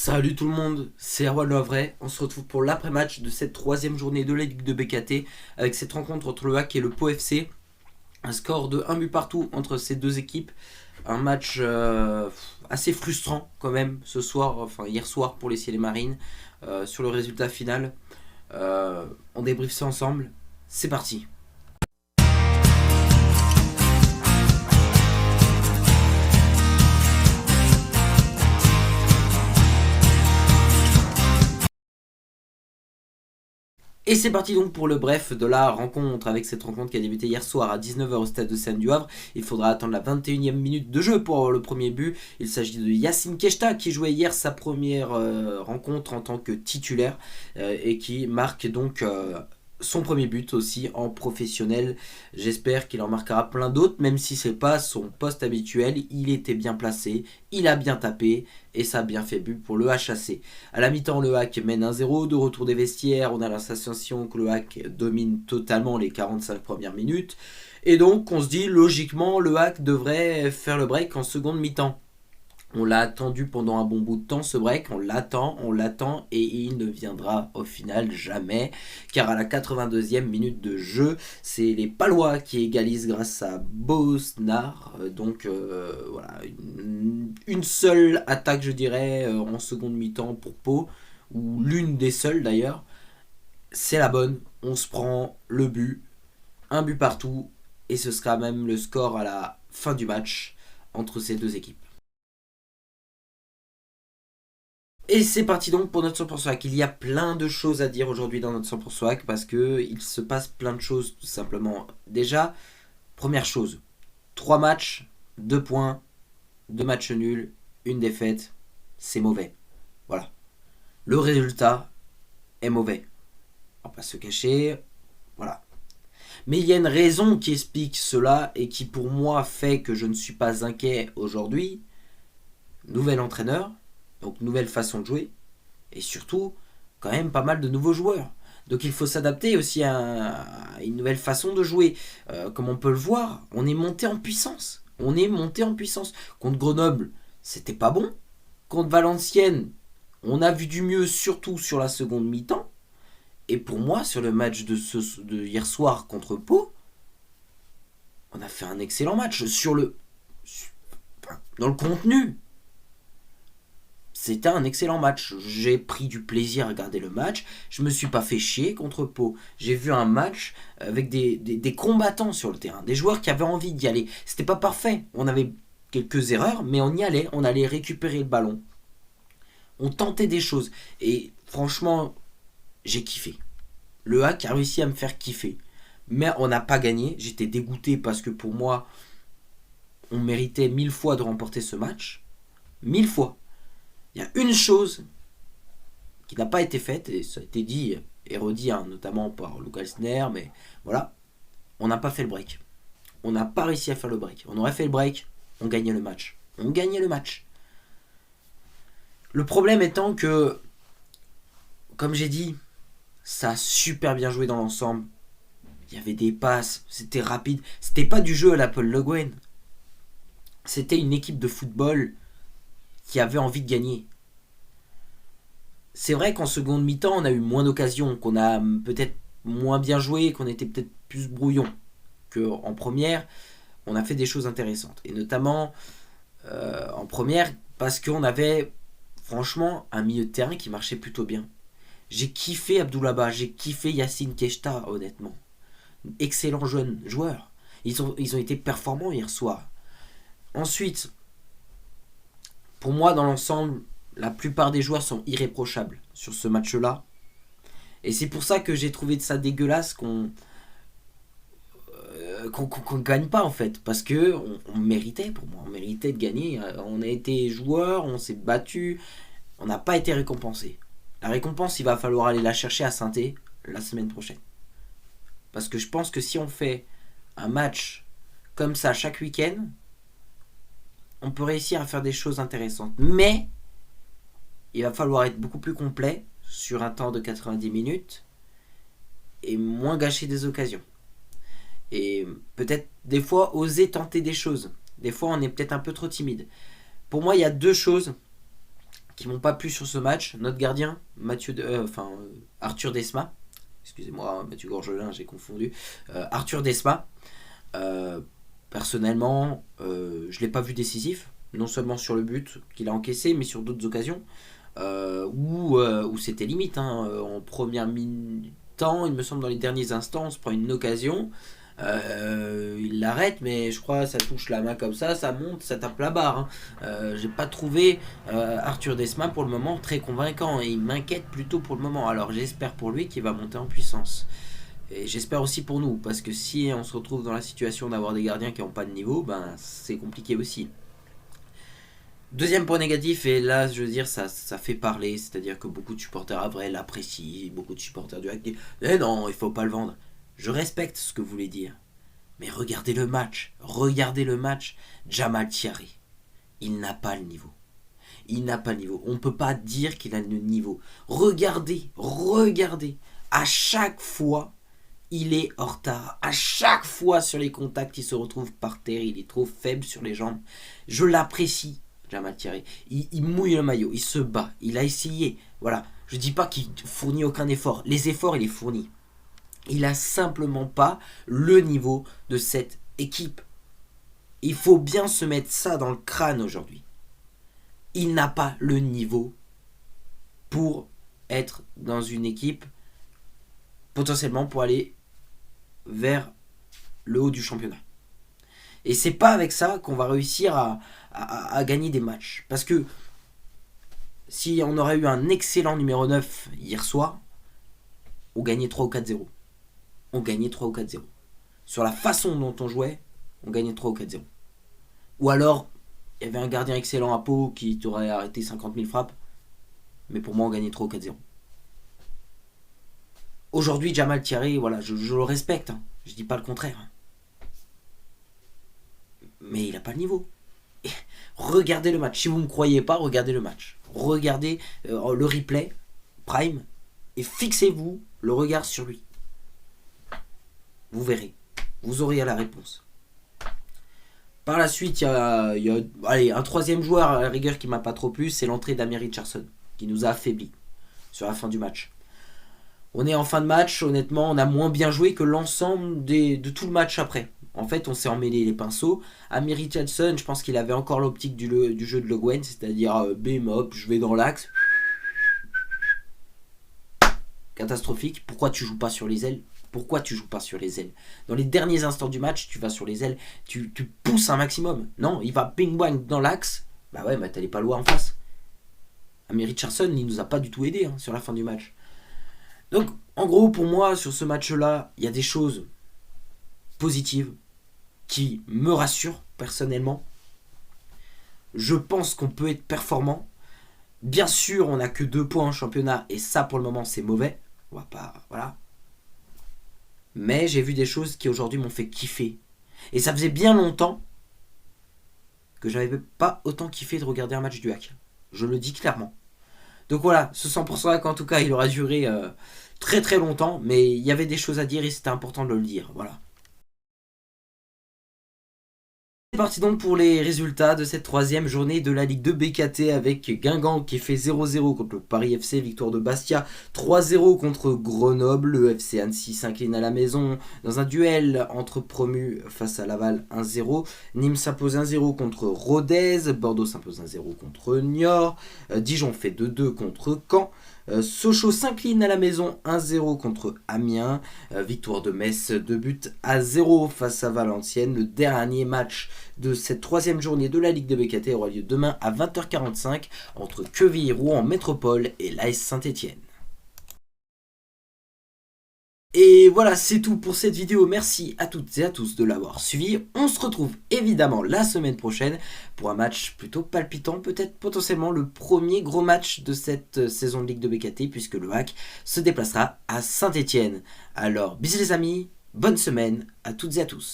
Salut tout le monde, c'est Erwan Lovray. On se retrouve pour l'après-match de cette troisième journée de la Ligue de BKT avec cette rencontre entre le HAC et le Pau FC. Un score de 1 but partout entre ces deux équipes. Un match assez frustrant quand même ce soir, enfin hier soir pour les Ciel et Marines sur le résultat final. On débriefe ça ensemble. C'est parti. Et c'est parti donc pour le bref de la rencontre, avec cette rencontre qui a débuté hier soir à 19h au stade de Seine-du-Havre. Il faudra attendre la 21e minute de jeu pour avoir le premier but. Il s'agit de Yacine Keshta qui jouait hier sa première rencontre en tant que titulaire et qui marque donc son premier but aussi en professionnel. J'espère qu'il en marquera plein d'autres, même si c'est pas son poste habituel. Il était bien placé, il a bien tapé et ça a bien fait but pour le HAC. À la mi-temps, le HAC mène 1-0, de retour des vestiaires. On a la sensation que le HAC domine totalement les 45 premières minutes. Et donc, on se dit, logiquement, le HAC devrait faire le break en seconde mi-temps. On l'a attendu pendant un bon bout de temps ce break, on l'attend et il ne viendra au final jamais. Car à la 82e minute de jeu, c'est les Palois qui égalisent grâce à Bosnar. Donc voilà, une seule attaque je dirais en seconde mi-temps pour Pau, ou l'une des seules d'ailleurs. C'est la bonne, on se prend le but, un but partout, et ce sera même le score à la fin du match entre ces deux équipes. Et c'est parti donc pour notre 100% hack. Il y a plein de choses à dire aujourd'hui dans notre 100% hack parce que il se passe plein de choses tout simplement. Déjà, première chose, 3 matchs, 2 points, 2 matchs nuls, une défaite, c'est mauvais. Voilà. Le résultat est mauvais. On va pas se cacher. Voilà. Mais il y a une raison qui explique cela et qui pour moi fait que je ne suis pas inquiet aujourd'hui. Nouvel entraîneur, donc nouvelle façon de jouer, et surtout quand même pas mal de nouveaux joueurs. Donc il faut s'adapter aussi à une nouvelle façon de jouer. Comme on peut le voir, on est monté en puissance. On est monté en puissance. Contre Grenoble, c'était pas bon. Contre Valenciennes, on a vu du mieux, surtout sur la seconde mi-temps. Et pour moi, sur le match de hier soir contre Pau, on a fait un excellent match. Dans le contenu, c'était un excellent match. J'ai pris du plaisir à regarder le match. Je me suis pas fait chier contre Pau. J'ai vu un match avec des combattants sur le terrain, des joueurs qui avaient envie d'y aller. C'était pas parfait. On avait quelques erreurs, mais on y allait. On allait récupérer le ballon. On tentait des choses. Et franchement, j'ai kiffé. Le hack a réussi à me faire kiffer. Mais on n'a pas gagné. J'étais dégoûté parce que pour moi, on méritait 1000 fois de remporter ce match. 1000 fois. Il y a une chose qui n'a pas été faite, et ça a été dit et redit notamment par Lukas Elsner, mais voilà, on n'a pas fait le break. On n'a pas réussi à faire le break. On aurait fait le break, on gagnait le match. On gagnait le match. Le problème étant que, comme j'ai dit, ça a super bien joué dans l'ensemble. Il y avait des passes, c'était rapide. C'était pas du jeu à la Paul Le Guen. C'était une équipe de football qui avait envie de gagner. C'est vrai qu'en seconde mi-temps, on a eu moins d'occasions, qu'on a peut-être moins bien joué, qu'on était peut-être plus brouillon qu'en première. On a fait des choses intéressantes. Et notamment en première, parce qu'on avait franchement un milieu de terrain qui marchait plutôt bien. J'ai kiffé Abdoulaba, j'ai kiffé Yacine Keshta, honnêtement. Excellents jeunes joueurs. Ils ont été performants hier soir. Ensuite, pour moi, dans l'ensemble, la plupart des joueurs sont irréprochables sur ce match-là. Et c'est pour ça que j'ai trouvé ça dégueulasse qu'on ne gagne pas en fait. Parce que on méritait, pour moi, on méritait de gagner. On a été joueurs, on s'est battu, on n'a pas été récompensé. La récompense, il va falloir aller la chercher à Saint-Étienne la semaine prochaine. Parce que je pense que si on fait un match comme ça chaque week-end, on peut réussir à faire des choses intéressantes. Mais il va falloir être beaucoup plus complet sur un temps de 90 minutes et moins gâcher des occasions. Et peut-être des fois oser tenter des choses. Des fois on est peut-être un peu trop timide. Pour moi il y a deux choses qui m'ont pas plu sur ce match. Notre gardien, Arthur Desma. Excusez-moi, Mathieu Gorgelin, j'ai confondu. Arthur Desma. Personnellement, je ne l'ai pas vu décisif. Non seulement sur le but qu'il a encaissé, mais sur d'autres occasions. Où c'était limite. En première mi-temps, il me semble dans les derniers instants, on se prend une occasion. Il l'arrête, mais je crois que ça touche la main comme ça monte, ça tape la barre. J'ai pas trouvé Arthur Desma pour le moment très convaincant et il m'inquiète plutôt pour le moment. Alors j'espère pour lui qu'il va monter en puissance. Et j'espère aussi pour nous, parce que si on se retrouve dans la situation d'avoir des gardiens qui n'ont pas de niveau, ben c'est compliqué aussi. Deuxième point négatif, et là je veux dire ça fait parler, c'est-à-dire que beaucoup de supporters à vrai l'apprécient, beaucoup de supporters du hack disent eh non, il faut pas le vendre. Je respecte ce que vous voulez dire, mais regardez le match, Jamal Thierry, il n'a pas le niveau. Il n'a pas le niveau. On ne peut pas dire qu'il a le niveau. Regardez, à chaque fois, il est en retard. À chaque fois sur les contacts, il se retrouve par terre, il est trop faible sur les jambes. Je l'apprécie, Jamal Thierry. Il mouille le maillot, il se bat, il a essayé. Voilà, je dis pas qu'il fournit aucun effort. Les efforts, il les fournit. Il a simplement pas le niveau de cette équipe. Il faut bien se mettre ça dans le crâne aujourd'hui. Il n'a pas le niveau pour être dans une équipe potentiellement pour aller vers le haut du championnat. Et c'est pas avec ça qu'on va réussir à gagner des matchs. Parce que si on aurait eu un excellent numéro 9 hier soir, on gagnait 3 ou 4-0. On gagnait 3 ou 4-0. Sur la façon dont on jouait, on gagnait 3 ou 4-0. Ou alors, il y avait un gardien excellent à Pau qui t'aurait arrêté 50 000 frappes. Mais pour moi, on gagnait 3 ou 4-0. Aujourd'hui, Jamal Thierry, voilà, je le respecte. Je dis pas le contraire. Mais il n'a pas le niveau. Et regardez le match. Si vous ne me croyez pas, regardez le match. Regardez le replay, Prime, et fixez-vous le regard sur lui. Vous verrez. Vous aurez la réponse. Par la suite, il y a un troisième joueur à la rigueur qui m'a pas trop plu, c'est l'entrée d'Amir Richardson, qui nous a affaiblis sur la fin du match. On est en fin de match, honnêtement, on a moins bien joué que l'ensemble de tout le match après. En fait, on s'est emmêlé les pinceaux. Amir Richardson, je pense qu'il avait encore l'optique du jeu de Le Guen, c'est-à-dire bim hop, je vais dans l'axe. Catastrophique. Pourquoi tu joues pas sur les ailes ? Pourquoi tu joues pas sur les ailes ? Dans les derniers instants du match, tu vas sur les ailes, tu pousses un maximum. Non, il va ping-bang dans l'axe. Bah ouais, t'allais pas loin en face. Amir Richardson, il nous a pas du tout aidé sur la fin du match. Donc, en gros, pour moi, sur ce match-là, il y a des choses positives qui me rassurent personnellement. Je pense qu'on peut être performant. Bien sûr, on n'a que 2 points en championnat et ça, pour le moment, c'est mauvais. On va pas... Voilà. Mais j'ai vu des choses qui, aujourd'hui, m'ont fait kiffer. Et ça faisait bien longtemps que je n'avais pas autant kiffé de regarder un match du hack. Je le dis clairement. Donc voilà, ce 100% hack, en tout cas, il aura duré très très longtemps. Mais il y avait des choses à dire et c'était important de le dire. Voilà. C'est parti donc pour les résultats de cette 3e journée de la Ligue 2 BKT avec Guingamp qui fait 0-0 contre le Paris FC, victoire de Bastia 3-0 contre Grenoble, le FC Annecy s'incline à la maison dans un duel entre promus face à Laval 1-0, Nîmes s'impose 1-0 contre Rodez, Bordeaux s'impose 1-0 contre Niort, Dijon fait 2-2 contre Caen, Sochaux s'incline à la maison 1-0 contre Amiens, victoire de Metz 2-0 face à Valenciennes. Le dernier match de cette 3e journée de la Ligue de BKT aura lieu demain à 20h45 entre Quevilly-Rouen Métropole et l'AS Saint-Etienne. Et voilà, c'est tout pour cette vidéo. Merci à toutes et à tous de l'avoir suivi. On se retrouve évidemment la semaine prochaine pour un match plutôt palpitant, peut-être potentiellement le premier gros match de cette saison de Ligue de BKT puisque le hack se déplacera à Saint-Etienne. Alors, bisous les amis, bonne semaine à toutes et à tous.